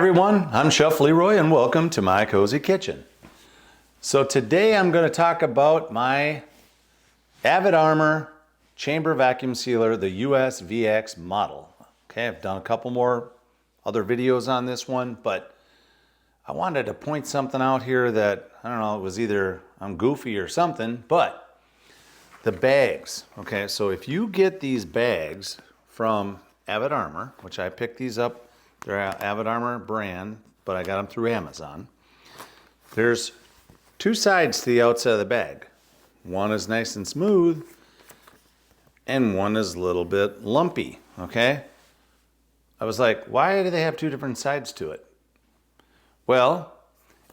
everyone, I'm Chef Leroy and welcome to my cozy kitchen. So today I'm going to talk about my Avid Armor chamber vacuum sealer, the USVX model. Okay, I've done a couple more other videos on this one, but I wanted to point something out here that, I don't know, it was either I'm goofy or something, but the bags. Okay, so if you get these bags from Avid Armor, which I picked these up, they're Avid Armor brand, but I got them through Amazon. There's two sides to the outside of the bag. One is nice and smooth, and one is a little bit lumpy, okay? I was like, why do they have two different sides to it? Well,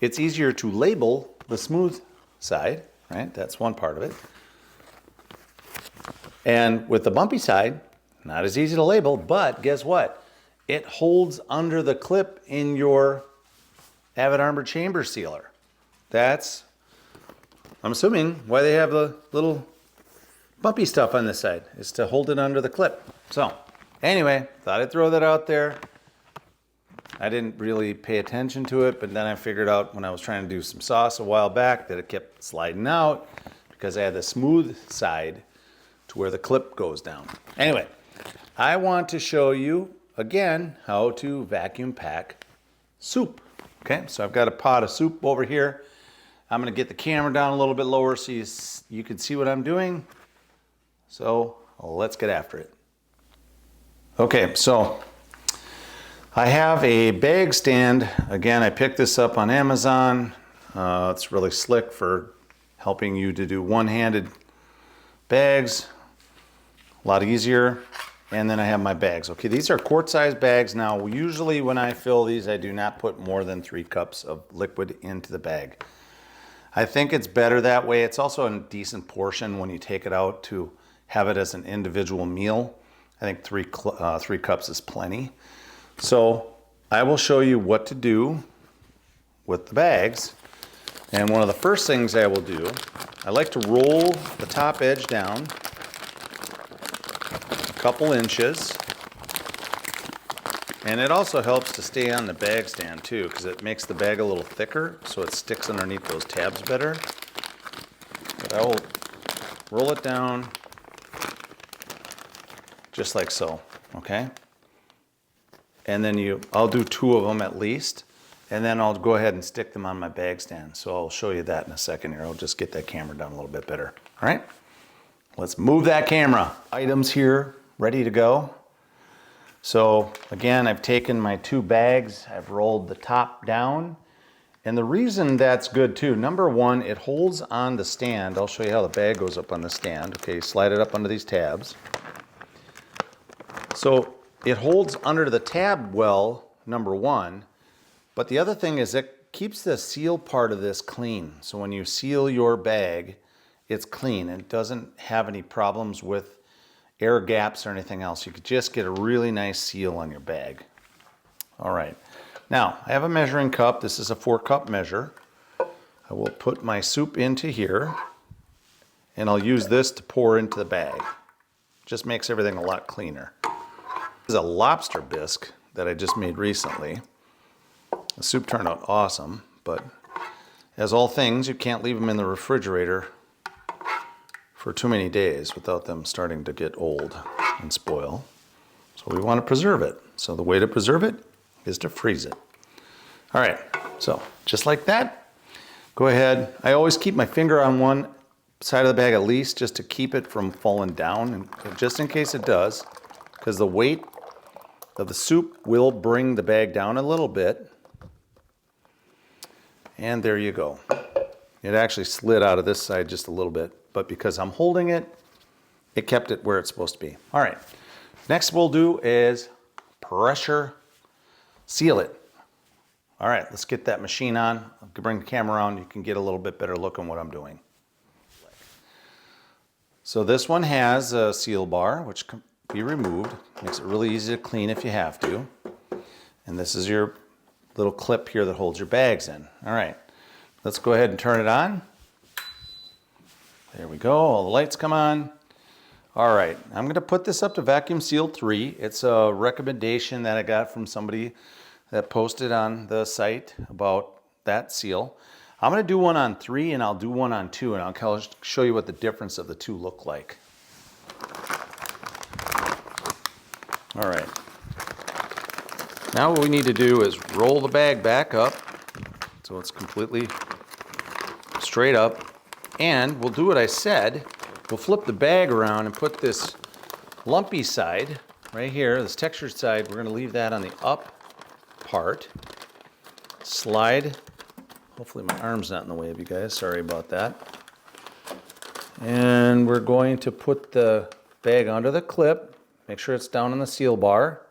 it's easier to label the smooth side, right? That's one part of it. And with the bumpy side, not as easy to label, but guess what? It holds under the clip in your Avid Armor chamber sealer. That's, I'm assuming, why they have the little bumpy stuff on this side, is to hold it under the clip. So, anyway, thought I'd throw that out there. I didn't really pay attention to it, but then I figured out when I was trying to do some sauce a while back that it kept sliding out because I had the smooth side to where the clip goes down. Anyway, I want to show you again how to vacuum pack soup. Okay, so I've got a pot of soup over here. I'm going to get the camera down a little bit lower so you can see what I'm doing. So let's get after it. Okay, so I have a bag stand. Again, I picked this up on Amazon. It's really slick for helping you to do one-handed bags. A lot easier. And then I have my bags. Okay, these are quart-sized bags. Now, usually when I fill these, I do not put more than 3 cups of liquid into the bag. I think it's better that way. It's also a decent portion when you take it out to have it as an individual meal. I think 3 cups is plenty. So I will show you what to do with the bags. And one of the first things I will do, I like to roll the top edge down couple inches, and it also helps to stay on the bag stand too because it makes the bag a little thicker so it sticks underneath those tabs better. But I will roll it down just like so, okay? And then I'll do 2 of them at least, and then I'll go ahead and stick them on my bag stand. So I'll show you that in a second here. I'll just get that camera down a little bit better. All right, let's move that camera. Items here ready to go. So again, I've taken my 2 bags, I've rolled the top down. And the reason that's good too, number one, it holds on the stand. I'll show you how the bag goes up on the stand. Okay, slide it up under these tabs. So it holds under the tab well, number one. But the other thing is it keeps the seal part of this clean. So when you seal your bag, it's clean. It doesn't have any problems with air gaps or anything else. You could just get a really nice seal on your bag. All right. Now, I have a measuring cup. This is a 4-cup measure. I will put my soup into here, and I'll use this to pour into the bag. Just makes everything a lot cleaner. This is a lobster bisque that I just made recently. The soup turned out awesome, but as all things, you can't leave them in the refrigerator for too many days without them starting to get old and spoil. So we want to preserve it. So the way to preserve it is to freeze it. All right, so just like that, go ahead. I always keep my finger on one side of the bag at least just to keep it from falling down, and just in case it does, because the weight of the soup will bring the bag down a little bit. And there you go. It actually slid out of this side just a little bit, but because I'm holding it, it kept it where it's supposed to be. All right, next we'll do is pressure seal it. All right, let's get that machine on. I'll bring the camera on. You can get a little bit better look on what I'm doing. So this one has a seal bar, which can be removed. Makes it really easy to clean if you have to. And this is your little clip here that holds your bags in. All right, let's go ahead and turn it on. There we go, all the lights come on. All right, I'm gonna put this up to vacuum seal 3. It's a recommendation that I got from somebody that posted on the site about that seal. I'm gonna do one on 3 and I'll do one on 2, and I'll show you what the difference of the two look like. All right. Now what we need to do is roll the bag back up so it's completely straight up. And we'll do what I said. We'll flip the bag around and put this lumpy side right here, this textured side, we're gonna leave that on the up part. Slide. Hopefully my arm's not in the way of you guys. Sorry about that. And we're going to put the bag under the clip. Make sure it's down on the seal bar.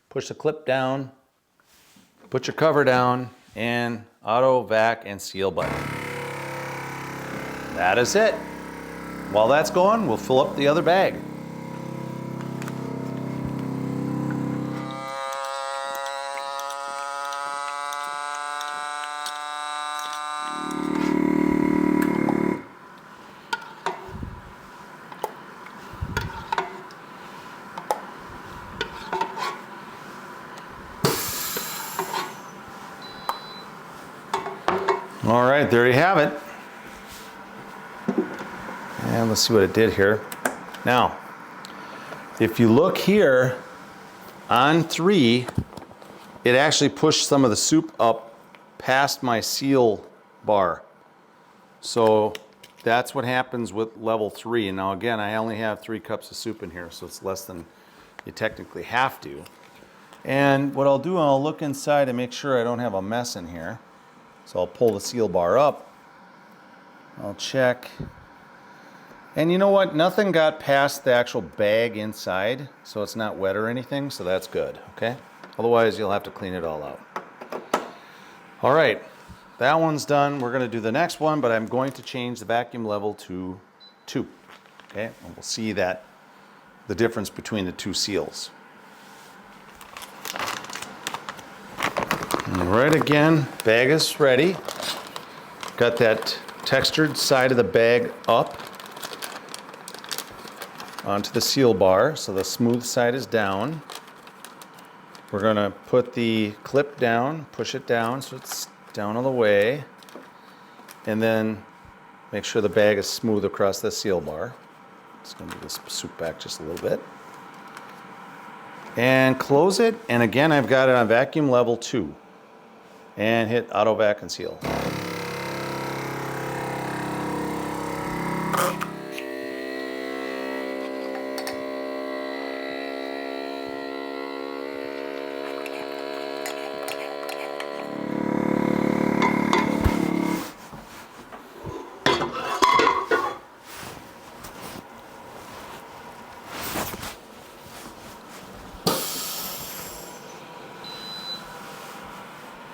Push the clip down. Put your cover down and auto vac and seal button. That is it. While that's going, we'll fill up the other bag. All right, there you have it. And let's see what it did here. Now, if you look here on 3, it actually pushed some of the soup up past my seal bar. So that's what happens with level 3. And now again, I only have 3 cups of soup in here, so it's less than you technically have to. And what I'll do, I'll look inside and make sure I don't have a mess in here. So I'll pull the seal bar up. I'll check. And you know what? Nothing got past the actual bag inside, so it's not wet or anything, so that's good, okay? Otherwise, you'll have to clean it all out. All right, that one's done. We're gonna do the next one, but I'm going to change the vacuum level to 2, okay? And we'll see that, the difference between the 2 seals. All right, again, bag is ready. Got that textured side of the bag up onto the seal bar, so the smooth side is down. We're gonna put the clip down, push it down so it's down all the way, and then make sure the bag is smooth across the seal bar. Just gonna move this soup back just a little bit. And close it, and again, I've got it on vacuum level 2. And hit auto vac and seal.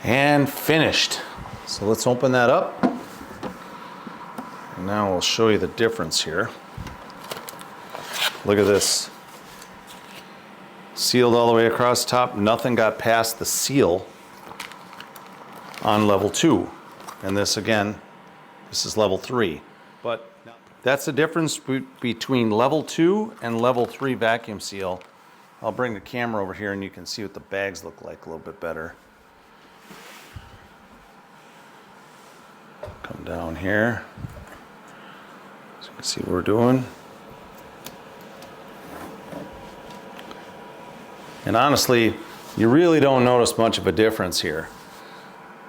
And finished. So let's open that up. And now we'll show you the difference here. Look at this. Sealed all the way across the top. Nothing got past the seal on level 2. And this again, this is level 3. But that's the difference between level 2 and level 3 vacuum seal. I'll bring the camera over here and you can see what the bags look like a little bit better. Come down here so you can see what we're doing. And honestly, you really don't notice much of a difference here.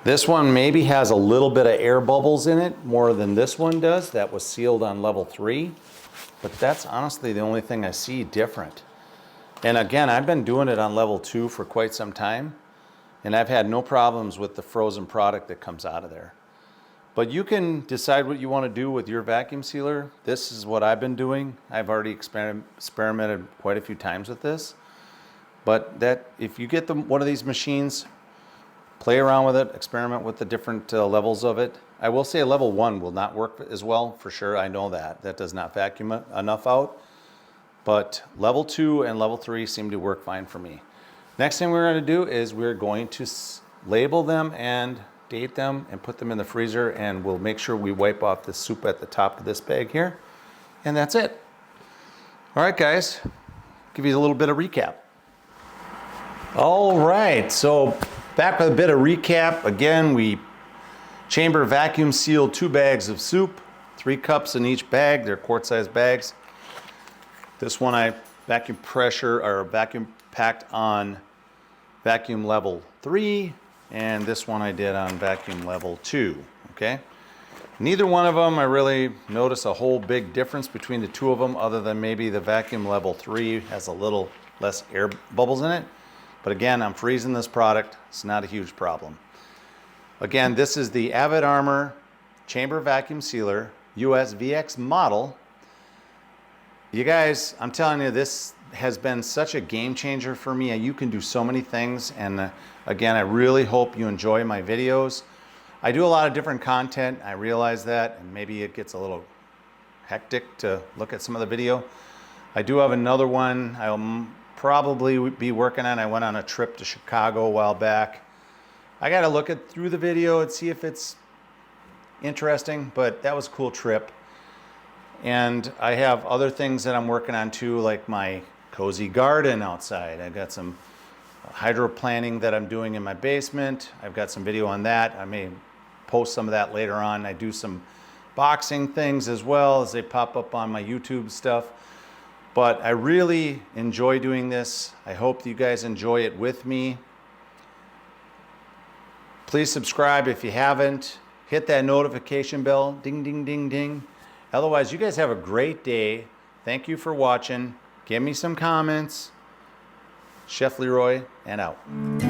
This one maybe has a little bit of air bubbles in it, more than this one does. That was sealed on level 3. But that's honestly the only thing I see different. And again, I've been doing it on level 2 for quite some time, and I've had no problems with the frozen product that comes out of there. But you can decide what you want to do with your vacuum sealer. This is what I've been doing. I've already experimented quite a few times with this. But that, if you get one of these machines, play around with it, experiment with the different levels of it. I will say level 1 will not work as well, for sure. I know that. That does not vacuum enough out. But level 2 and level 3 seem to work fine for me. Next thing we're going to do is we're going to label them and date them and put them in the freezer, and we'll make sure we wipe off the soup at the top of this bag here. And that's it. All right, guys, give you a little bit of recap. All right, so Back with a bit of recap. Again, we chamber vacuum sealed 2 bags of soup, 3 cups in each bag. They're quart-sized bags. This one I vacuum packed on vacuum level 3, and this one I did on vacuum level 2, okay? Neither one of them I really notice a whole big difference between the two of them, other than maybe the vacuum level 3 has a little less air bubbles in it. But again, I'm freezing this product. It's not a huge problem. Again, this is the Avid Armor Chamber Vacuum Sealer USVX model. You guys, I'm telling you, this has been such a game changer for me. You can do so many things, and again, I really hope you enjoy my videos. I do a lot of different content. I realize that, and maybe it gets a little hectic to look at some of the video. I do have another one I'll probably be working on. I went on a trip to Chicago a while back. I got to look through the video and see if it's interesting, but that was a cool trip. And I have other things that I'm working on too, like my cozy garden outside. I've got some hydroplanting that I'm doing in my basement. I've got some video on that. I may post some of that later on. I do some boxing things as well as they pop up on my YouTube stuff. But I really enjoy doing this. I hope you guys enjoy it with me. Please subscribe if you haven't. Hit that notification bell. Ding, ding, ding, ding. Otherwise, you guys have a great day. Thank you for watching. Give me some comments. Chef Leroy, and out.